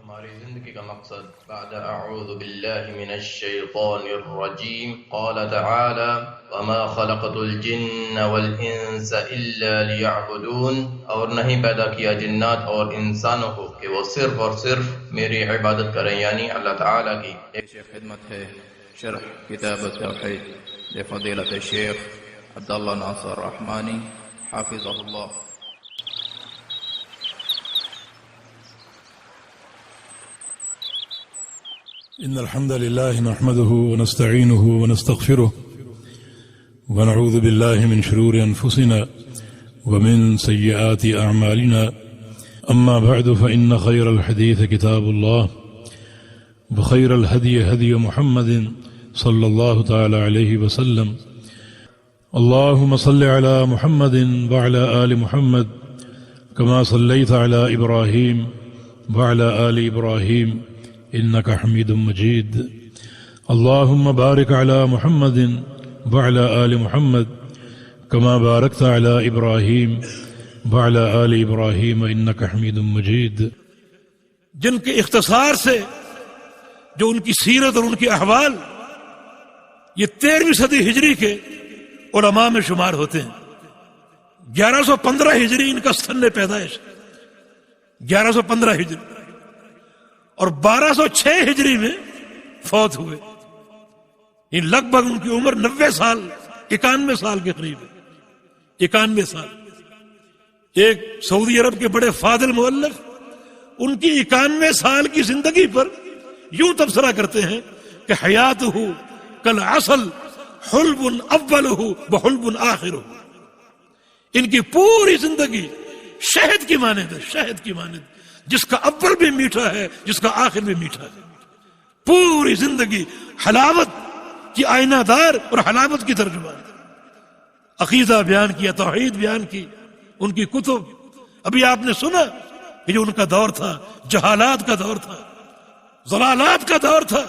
ہماری زندگی کا مقصد بعد اعوذ باللہ من الشیطان الرجیم قال تعالی وما خلقت الجن والانس الا لیعبدون، اور نہیں پیدا کیا جنات اور انسانوں کو کہ وہ صرف اور صرف میری عبادت کریں، یعنی اللہ تعالی کی۔ پیش خدمت ہے شرح کتاب التوحید لفضیلۃ الشیخ عبداللہ ناصر رحمانی حافظہ اللہ۔ إن الحمد لله نحمده ونستعينه ونستغفره ونعوذ بالله من شرور أنفسنا ومن سيئات أعمالنا، أما بعد فإن خير الحديث كتاب الله وخير الهدي هدي محمد صلى الله تعالى عليه وسلم، اللهم صل على محمد وعلى آل محمد كما صليت على إبراهيم وعلى آل إبراهيم إنك حميد مجيد، اللهم بارك على محمد وعلى آل محمد كما باركت على إبراهيم وعلى آل إبراهيم إنك حميد مجيد۔ جن کے اختصار سے جو ان کی سیرت اور ان کے احوال یہ 13ویں صدی ہجری کے علماء میں شمار ہوتے ہیں۔ 1115 ہجری ان کا سن پیدائش، 1115 ہجری، اور 1206 ہجری میں فوت ہوئے۔ یہ لگ بھگ ان کی عمر 90 سال 91 سال کے قریب ہے، 91 سال۔ ایک سعودی عرب کے بڑے فاضل مؤلف ان کی 91 سال کی زندگی پر یوں تبصرہ کرتے ہیں کہ حیاتہ کالعسل حلب اولہ وحلب آخرہ، ان کی پوری زندگی شہد کی مانند ہے، شہد کی مانند، جس کا اول بھی میٹھا ہے جس کا آخر بھی میٹھا ہے۔ پوری زندگی حلاوت کی آئینہ دار اور حلاوت کی ترجمان، عقیدہ بیان کیا، توحید بیان کی، ان کی کتب۔ ابھی آپ نے سنا کہ جو ان کا دور تھا جہالات کا دور تھا، ضلالات کا دور تھا،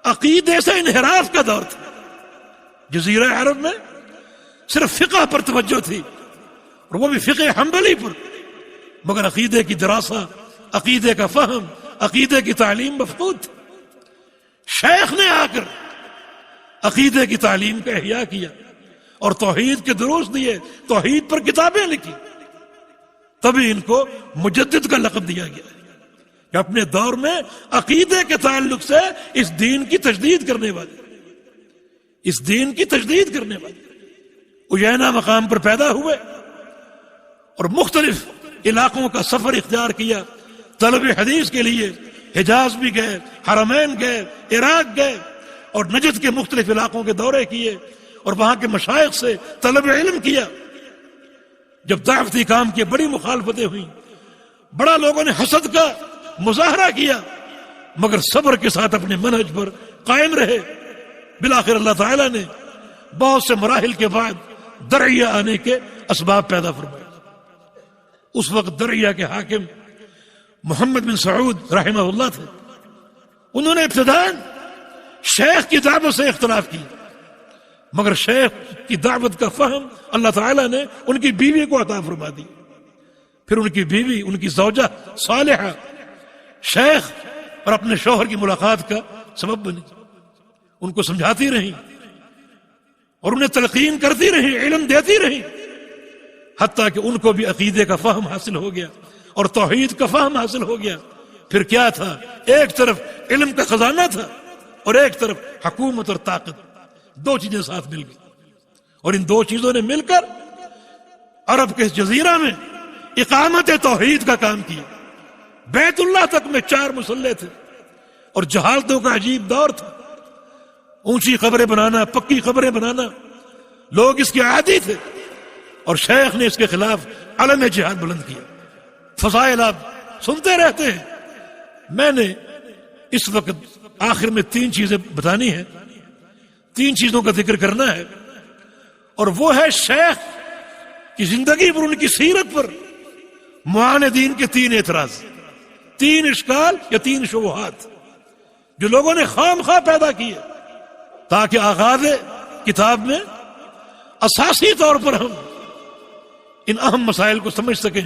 عقیدے سے انحراف کا دور تھا۔ جزیرہ عرب میں صرف فقہ پر توجہ تھی، اور وہ بھی فقہ حنبلی پر، مگر عقیدے کی دراسہ، عقیدے کا فہم، عقیدے کی تعلیم مفقود تھی۔ شیخ نے آ کر عقیدے کی تعلیم کا احیاء کیا اور توحید کے دروس دیے، توحید پر کتابیں لکھی، تبھی ان کو مجدد کا لقب دیا گیا کہ اپنے دور میں عقیدے کے تعلق سے اس دین کی تجدید کرنے والے، اس دین کی تجدید کرنے والے۔ اجینا مقام پر پیدا ہوئے اور مختلف علاقوں کا سفر اختیار کیا طلب حدیث کے لیے۔ حجاز بھی گئے، حرمین گئے، عراق گئے، اور نجد کے مختلف علاقوں کے دورے کیے اور وہاں کے مشائخ سے طلب علم کیا۔ جب دعوتی کام کی بڑی مخالفتیں ہوئیں، بڑا لوگوں نے حسد کا مظاہرہ کیا، مگر صبر کے ساتھ اپنے منہج پر قائم رہے۔ بالآخر اللہ تعالیٰ نے بہت سے مراحل کے بعد درعیہ آنے کے اسباب پیدا فرمائے۔ اس وقت درعیہ کے حاکم محمد بن سعود رحمہ اللہ تھے۔ انہوں نے ابتداءً شیخ کی دعوت سے اختلاف کیا، مگر شیخ کی دعوت کا فہم اللہ تعالیٰ نے ان کی بیوی کو عطا فرما دی۔ پھر ان کی بیوی، ان کی زوجہ صالحہ، شیخ اور اپنے شوہر کی ملاقات کا سبب بنی، ان کو سمجھاتی رہی اور انہیں تلقین کرتی رہی، علم دیتی رہی، حتیٰ کہ ان کو بھی عقیدے کا فہم حاصل ہو گیا اور توحید کا فہم حاصل ہو گیا۔ پھر کیا تھا، ایک طرف علم کا خزانہ تھا اور ایک طرف حکومت اور طاقت، دو چیزیں ساتھ مل گئی، اور ان دو چیزوں نے مل کر عرب کے اس جزیرہ میں اقامت توحید کا کام کیا۔ بیت اللہ تک میں 4 مصلے تھے اور جہالتوں کا عجیب دور تھا، اونچی قبریں بنانا، پکی قبریں بنانا، لوگ اس کے عادی تھے، اور شیخ نے اس کے خلاف علم جہاد بلند کیا۔ فضائل آپ سنتے رہتے ہیں۔ میں نے اس وقت آخر میں 3 چیزیں بتانی ہیں، 3 چیزوں کا ذکر کرنا ہے، اور وہ ہے شیخ کی زندگی پر، ان کی سیرت پر معاندین کے 3 اعتراض، 3 اشکال یا 3 شبہات جو لوگوں نے خام خواہ پیدا کیے، تاکہ آغاز کتاب میں اساسی طور پر ہم ان اہم مسائل کو سمجھ سکیں۔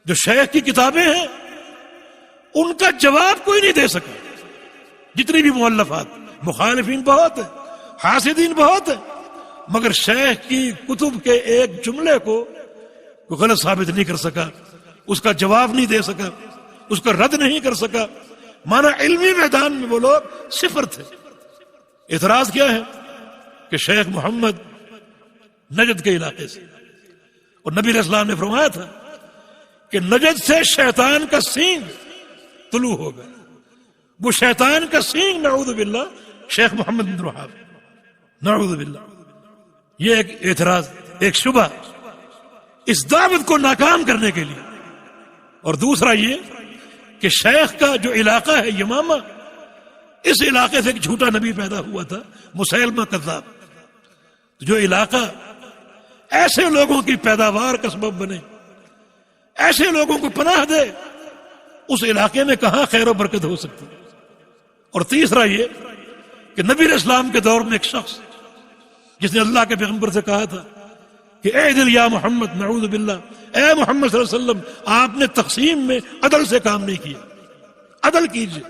جو شیخ کی کتابیں ہیں ان کا جواب کوئی نہیں دے سکا. جتنی بھی مؤلفات، مخالفین بہت ہیں، حاسدین بہت ہیں، مگر شیخ کی کتب کے ایک جملے کو غلط ثابت نہیں کر سکا، اس کا جواب نہیں دے سکا، اس کا رد نہیں کر سکا. مانا علمی میدان میں وہ لوگ صفر تھے. اعتراض کیا ہے کہ شیخ محمد نجد کے علاقے سے، اور نبی علیہ السلام نے فرمایا تھا کہ نجد سے شیطان کا سینگ طلوع ہوگا. وہ شیطان کا سینگ نعوذ باللہ شیخ محمد بن وہاب، نعوذ باللہ. یہ ایک اعتراض، ایک شبہ اس دعوت کو ناکام کرنے کے لیے. اور دوسرا یہ کہ شیخ کا جو علاقہ ہے یمامہ، اس علاقے سے ایک جھوٹا نبی پیدا ہوا تھا، مسیلمہ کذاب. جو علاقہ ایسے لوگوں کی پیداوار کا سبب بنے، ایسے لوگوں کو پناہ دے، اس علاقے میں کہاں خیر و برکت ہو سکتی. اور تیسرا یہ کہ نبی علیہ السلام کے دور میں ایک شخص جس نے اللہ کے پیغمبر سے کہا تھا کہ اے دل یا محمد، نعوذ باللہ، اے محمد صلی اللہ علیہ وسلم، آپ نے تقسیم میں عدل سے کام نہیں کیا، عدل کیجئے.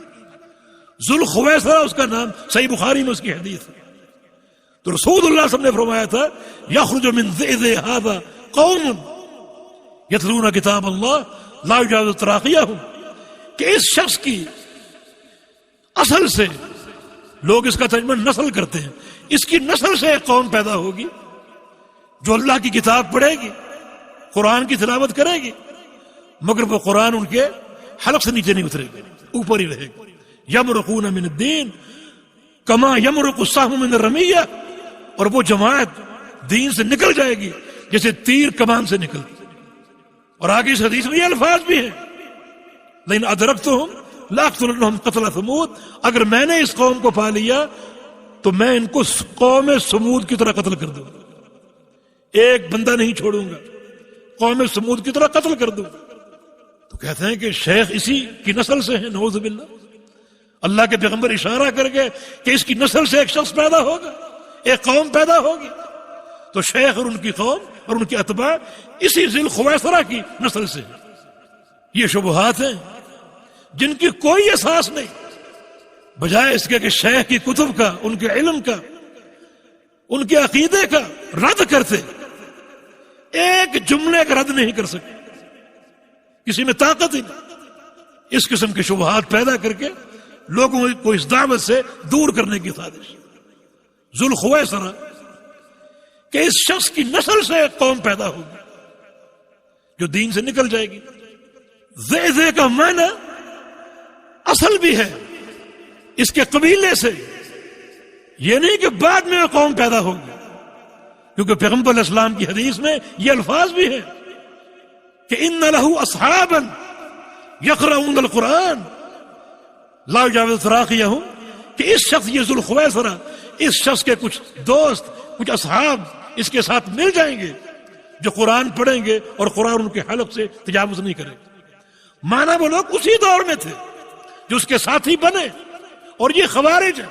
ذوالخویصرہ اس کا نام، صحیح بخاری میں اس کی حدیث ہے. تو رسول اللہ صلی اللہ علیہ وسلم نے فرمایا تھا یخرج من ذئذ ھذا قوم یتلون کتاب اللہ لا یجاوز تراقیہم، کہ اس شخص کی اصل سے لوگ اس کا ترجمہ نسل کرتے ہیں، اس کی نسل سے ایک قوم پیدا ہوگی جو اللہ کی کتاب پڑھے گی، قرآن کی تلاوت کرے گی، مگر وہ قرآن ان کے حلق سے نیچے نہیں اترے گا، اوپر ہی رہے گا. یمرقون من الدین کما یمرق السهم من الرمیہ، اور وہ جماعت دین سے نکل جائے گی جیسے تیر کمان سے نکلتی. اور آگے اس حدیث میں یہ الفاظ بھی ہیں لیکن ادرکتہم لاقتلنہم قتل ثمود، اگر میں نے اس قوم کو پا لیا تو میں ان کو قوم سمود کی طرح قتل کر دوں گا، ایک بندہ نہیں چھوڑوں گا، قوم سمود کی طرح قتل کر دوں. تو کہتے ہیں کہ شیخ اسی کی نسل سے ہیں، نعوذ باللہ. اللہ کے پیغمبر اشارہ کر کے کہ اس کی نسل سے ایک شخص پیدا ہوگا، ایک قوم پیدا ہوگی. تو شیخ اور ان کی قوم اور ان کے اتباع اسی ذوالخویصرہ کی نسل سے ہیں. یہ شبہات ہیں جن کی کوئی اساس نہیں، بجائے اس کے کہ شیخ کی کتب کا، ان کے علم کا، ان کے عقیدے کا رد کرتے، ایک جملے کا رد نہیں کر سکتے، کسی میں طاقت ہی نہیں. اس قسم کے شبہات پیدا کر کے لوگوں کو اس دعوت سے دور کرنے کی سازش. ذوالخویصرہ کہ اس شخص کی نسل سے ایک قوم پیدا ہوگی جو دین سے نکل جائے گی. ذئذ کا معنی اصل بھی ہے اس کے قبیلے سے، یہ نہیں کہ بعد میں قوم پیدا ہوگی، کیونکہ پیغمبر علیہ السلام کی حدیث میں یہ الفاظ بھی ہیں کہ ان لہ اصحابا یقرؤون القرآن لا یجاوز تراقیہم، کہ اس شخص، یہ ذوالخویصرہ، اس شخص کے کچھ دوست، کچھ اصحاب اس کے ساتھ مل جائیں گے جو قرآن پڑھیں گے اور قرآن ان کے حلق سے تجاوز نہیں کرے گا. مانا وہ لوگ اسی دور میں تھے جو اس کے ساتھی بنے. اور یہ خوارج ہیں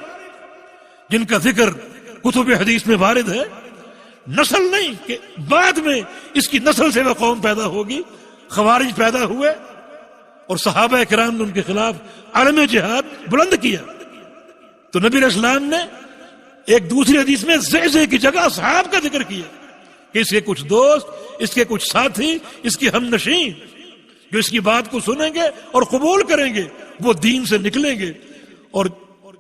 جن کا ذکر کتب حدیث میں وارد ہے، نسل نہیں کہ بعد میں اس کی نسل سے وہ قوم پیدا ہوگی. خوارج پیدا ہوئے اور صحابہ کرام نے ان کے خلاف عالم جہاد بلند کیا. تو نبی علیہ السلام نے ایک دوسری حدیث میں ذئذ کی جگہ اصحاب کا ذکر کیا کہ اس کے کچھ دوست، اس کے کچھ ساتھی، اس کے ہم نشین جو اس کی بات کو سنیں گے اور قبول کریں گے، وہ دین سے نکلیں گے اور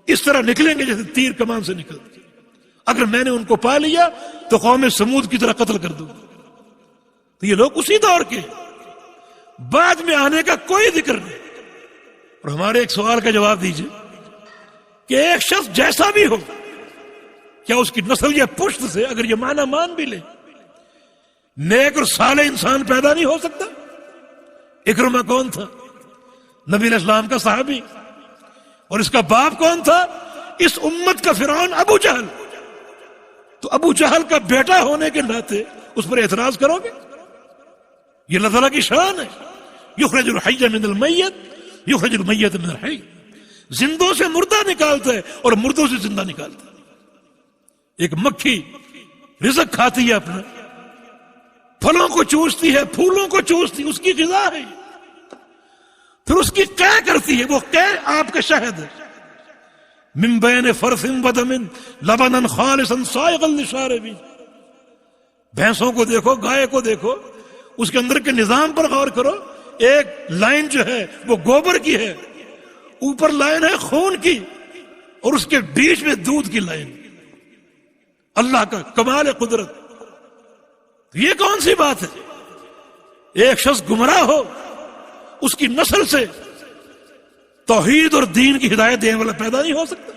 اس طرح نکلیں گے جیسے تیر کمان سے نکلتے. اگر میں نے ان کو پا لیا تو قوم سمود کی طرح قتل کر دوں. تو یہ لوگ اسی دور کے، بعد میں آنے کا کوئی ذکر نہیں. اور ہمارے ایک سوال کا جواب دیجئے کہ ایک شخص جیسا بھی ہو، کیا اس کی نسل یا پشت سے، اگر یہ معنی مان بھی لے، نیک اور صالح انسان پیدا نہیں ہو سکتا؟ اکرمہ کون تھا؟ نبی علیہ السلام کا صحابی. اور اس کا باپ کون تھا؟ اس امت کا فرعون ابو جہل. تو ابو جہل کا بیٹا ہونے کے ناطے اس پر اعتراض کرو گے؟ یہ اللہ تعالیٰ کی شان ہے. یخرج الحی من المیت یخرج المیت من الحی، زندوں سے مردہ نکالتا ہے اور مردوں سے زندہ نکالتا ہے. ایک مکھی رزق کھاتی ہے اپنا، پھلوں کو چوستی ہے، پھولوں کو چوستی، اس کی غذا ہے. پھر اس کی قے کرتی ہے، وہ قے آپ کا شہد ہے. من بین فرث ودم لبنا خالصا سائغا للشاربین. بھینسوں کو دیکھو، گائے کو دیکھو، اس کے اندر کے نظام پر غور کرو. ایک لائن جو ہے وہ گوبر کی ہے، اوپر لائن ہے خون کی، اور اس کے بیچ میں دودھ کی لائن. اللہ کا کمال قدرت. یہ کون سی بات ہے؟ ایک شخص گمراہ ہو، اس کی نسل سے توحید اور دین کی ہدایت دینے والا پیدا نہیں ہو سکتا.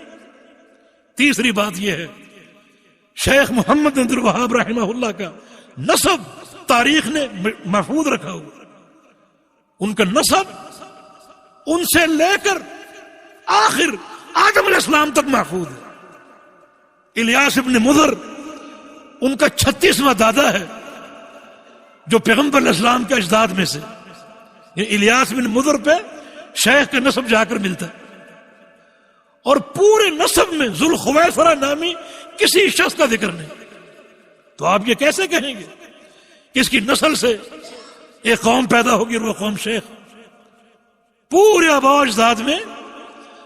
تیسری بات یہ ہے، شیخ محمد بن عبد الوہاب رحمہ اللہ کا نسب تاریخ نے محفوظ رکھا ہوا. ان کا نسب ان سے لے کر آخر آدم علیہ السلام تک محفوظ ہے. الیاس ابن مضر ان کا 36واں دادا ہے، جو پیغمبر علیہ السلام کے اجداد میں سے. الیاس بن مضر پہ شیخ کا نسب جا کر ملتا ہے. اور پورے نسب میں ذوالخویصرہ نامی کسی شخص کا ذکر نہیں. تو آپ یہ کیسے کہیں گے کہ اس کی نسل سے ایک قوم پیدا ہوگی اور وہ قوم شیخ؟ پورے آباء و اجداد میں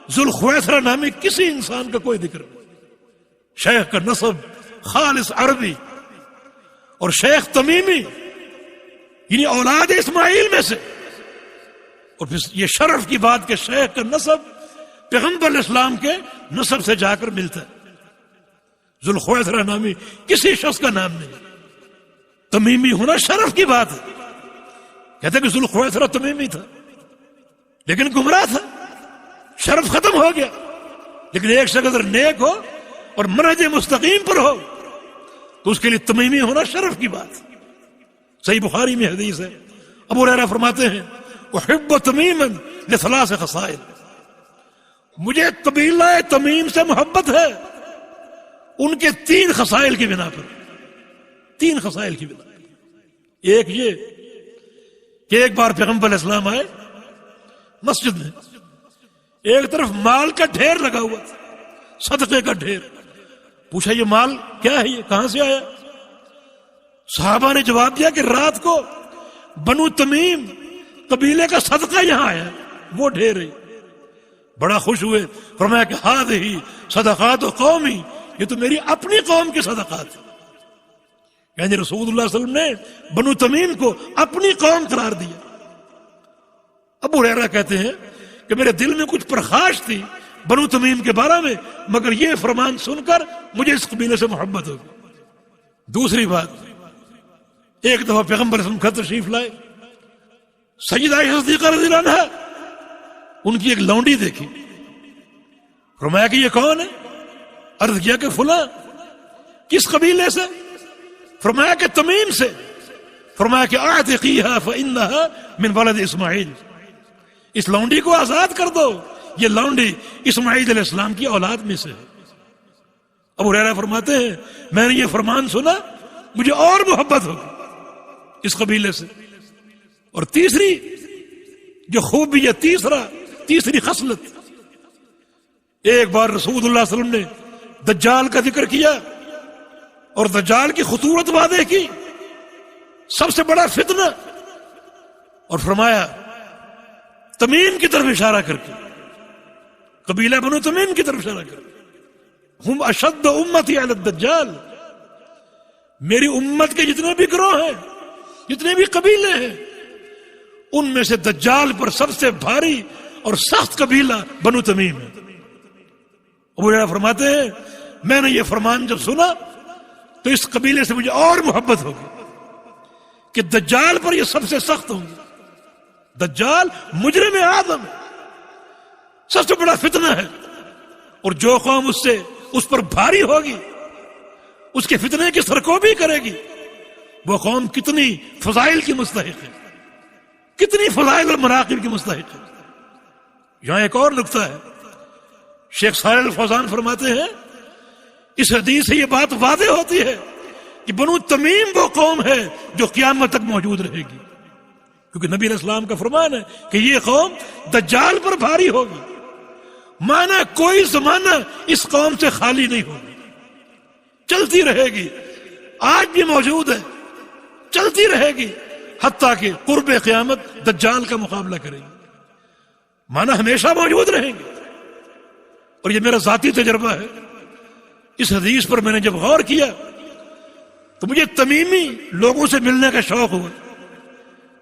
ذوالخویصرہ نامی کسی انسان کا کوئی ذکر نہیں. شیخ کا نسب خالص عربی، اور شیخ تمیمی یعنی اولاد اسماعیل میں سے. اور پھر یہ شرف کی بات کہ شیخ کا نسب پیغمبر علیہ السلام کے نسب سے جا کر ملتا ہے. ذوالخویصرہ نامی کسی شخص کا نام نہیں. تمیمی ہونا شرف کی بات ہے. کہتے کہ ذوالخویصرہ تمیمی تھا لیکن گمراہ تھا، شرف ختم ہو گیا. لیکن ایک شخص اگر نیک ہو اور منہج مستقیم پر ہو تو اس کے لیے تمیمی ہونا شرف کی بات. صحیح بخاری میں حدیث ہے، ابو ہریرہ فرماتے ہیں احب تمیما لثلاث خصائل، مجھے قبیلہ تمیم سے محبت ہے ان کے 3 خصائل کی بنا پر. 3 خصائل کی بنا پر. ایک یہ کہ ایک بار پیغمبر علیہ السلام آئے مسجد میں، ایک طرف مال کا ڈھیر لگا ہوا، صدقے کا ڈھیر. پوچھا یہ مال کیا ہے، یہ کہاں سے آیا؟ صحابہ نے جواب دیا کہ رات کو بنو تمیم قبیلے کا صدقہ یہاں آیا، وہ ڈھیر ہے. بڑا خوش ہوئے، فرمایا کہ ہذہ صدقات قومی، یہ تو میری اپنی قوم کی صدقات ہیں. یعنی رسول اللہ صلی اللہ علیہ وسلم نے بنو تمیم کو اپنی قوم قرار دیا. ابو ہریرہ کہتے ہیں کہ میرے دل میں کچھ پرخاش تھی بنو تمیم کے بارے میں، مگر یہ فرمان سن کر مجھے اس قبیلے سے محبت ہو گئی. دوسری بات، ایک دفعہ پیغمبر صلی اللہ علیہ وسلم تشریف لائے، سیدہ عائشہ صدیقہ رضی اللہ عنہا ان کی ایک لونڈی دیکھی. فرمایا کہ یہ کون ہے؟ عرض کیا کہ فلاں. کس قبیلے سے؟ فرمایا کہ تمیم سے. فرمایا کہ اعتقیھا فانھا من ولد اسماعیل، اس لونڈی کو آزاد کر دو، یہ لونڈی اسماعیل علیہ السلام کی اولاد میں سے ہے. ابو ہریرہ فرماتے ہیں میں نے یہ فرمان سنا مجھے اور محبت ہوگی اس قبیلے سے. اور تیسری جو خوبی ہے، تیسری خصلت، ایک بار رسول اللہ صلی اللہ علیہ وسلم نے دجال کا ذکر کیا اور دجال کی خطورت واضح کی، سب سے بڑا فتنہ، اور فرمایا تمیم کی طرف اشارہ کر کے، قبیلہ بنو تمیم کی طرف اشارہ کر کے، ہم اشد امتی علی الدجال، میری امت کے جتنے بھی گروہ ہیں، جتنے بھی قبیلے ہیں، ان میں سے دجال پر سب سے بھاری اور سخت قبیلہ بنو تمیم ہے. ابو ہریرہ فرماتے ہیں میں نے یہ فرمان جب سنا تو اس قبیلے سے مجھے اور محبت ہوگی کہ دجال پر یہ سب سے سخت ہوں گے. دجال مجرم اعظم ہے، سب سے بڑا فتنہ ہے، اور جو قوم اس پر بھاری ہوگی، اس کے فتنے کی سرکوبی کرے گی، وہ قوم کتنی فضائل کی مستحق ہے، کتنی فضائل اور مناقب کی مستحق ہے. یہاں ایک اور نقطہ ہے، شیخ صالح الفوزان فرماتے ہیں اس حدیث سے یہ بات واضح ہوتی ہے کہ بنو تمیم وہ قوم ہے جو قیامت تک موجود رہے گی، کیونکہ نبی علیہ السلام کا فرمان ہے کہ یہ قوم دجال پر بھاری ہوگی. مانا کوئی زمانہ اس قوم سے خالی نہیں ہوگی، چلتی رہے گی، آج بھی موجود ہے، چلتی رہے گی حتیٰ کہ قرب قیامت دجال کا مقابلہ کرے گی. مانا ہمیشہ موجود رہیں گے. اور یہ میرا ذاتی تجربہ ہے. اس حدیث پر میں نے جب غور کیا تو مجھے تمیمی لوگوں سے ملنے کا شوق ہوا.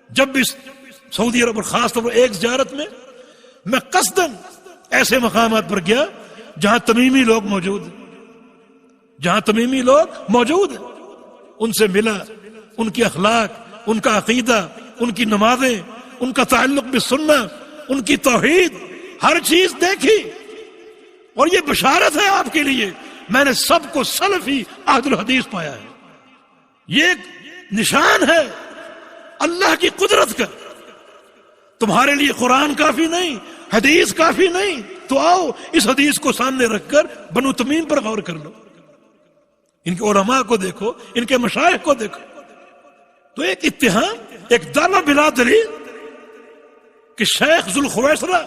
جب بھی سعودی عرب اور خاص طور پر ایک زیارت میں میں قصداً ایسے مقامات پر گیا جہاں تمیمی لوگ موجود ہیں، جہاں تمیمی لوگ موجود ہیں. ان سے ملا، ان کی اخلاق، ان کا عقیدہ، ان کی نمازیں، ان کا تعلق بالسنہ، ان کی توحید، ہر چیز دیکھی. اور یہ بشارت ہے آپ کے لیے، میں نے سب کو سلفی اہل الحدیث پایا ہے. یہ ایک نشان ہے اللہ کی قدرت کا. تمہارے لیے قرآن کافی نہیں، حدیث کافی نہیں، تو آؤ اس حدیث کو سامنے رکھ کر بنو تمیم پر غور کر لو. ان کے علماء کو دیکھو، ان کے مشائخ کو دیکھو. تو ایک اتہام، ایک دعویٰ بلا دلیل کہ شیخ ذوالخویسرہ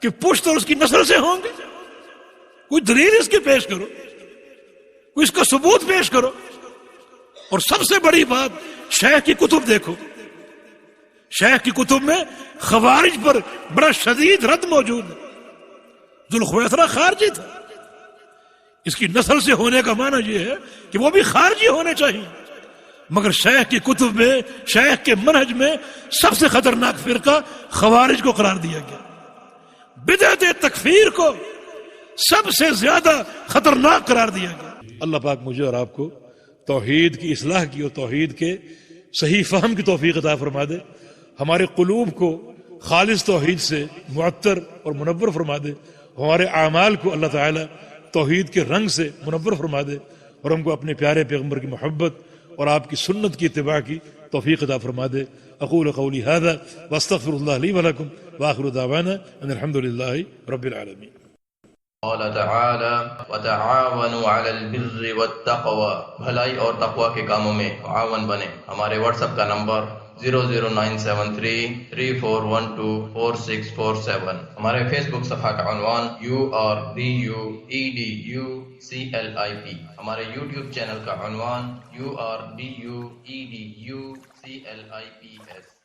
کہ پشت اور اس کی نسل سے ہوں گے. کوئی دلیل اس کی پیش کرو، کوئی اس کا ثبوت پیش کرو. اور سب سے بڑی بات، شیخ کی کتب دیکھو. شیخ کی کتب میں خوارج پر بڑا شدید رد موجود ہے. ذوالخویسرہ خارجی تھا. اس کی نسل سے ہونے کا معنی یہ ہے کہ وہ بھی خارجی ہونے چاہیے. مگر شیخ کی کتب میں، شیخ کے منہج میں سب سے خطرناک فرقہ خوارج کو قرار دیا گیا. بدعت تکفیر کو سب سے زیادہ خطرناک قرار دیا گیا. اللہ پاک مجھے اور آپ کو توحید کی اصلاح کی اور توحید کے صحیح فہم کی توفیق عطا فرما دے. ہمارے قلوب کو خالص توحید سے معطر اور منور فرما دے. ہمارے اعمال کو اللہ تعالی توحید کے رنگ سے منور فرما دے، اور ہم کو اپنے پیارے پیغمبر کی محبت اور آپ کی سنت کی اتباع کی توفیق عطا فرما دے. اقول قولی هذا واستغفر الله لي ولكم واخر دعوانا ان الحمد لله رب العالمين. قال تعالی وتعاونوا علی البر والتقوی، بھلائی اور تقوی کے کاموں میں معاون بنے. ہمارے واٹس ایپ کا نمبر 0097334124647. ہمارے فیس بک صفحہ کا عنوان URBUEDUCLIP. ہمارے یوٹیوب چینل کا عنوان URBUEDUCLIPS.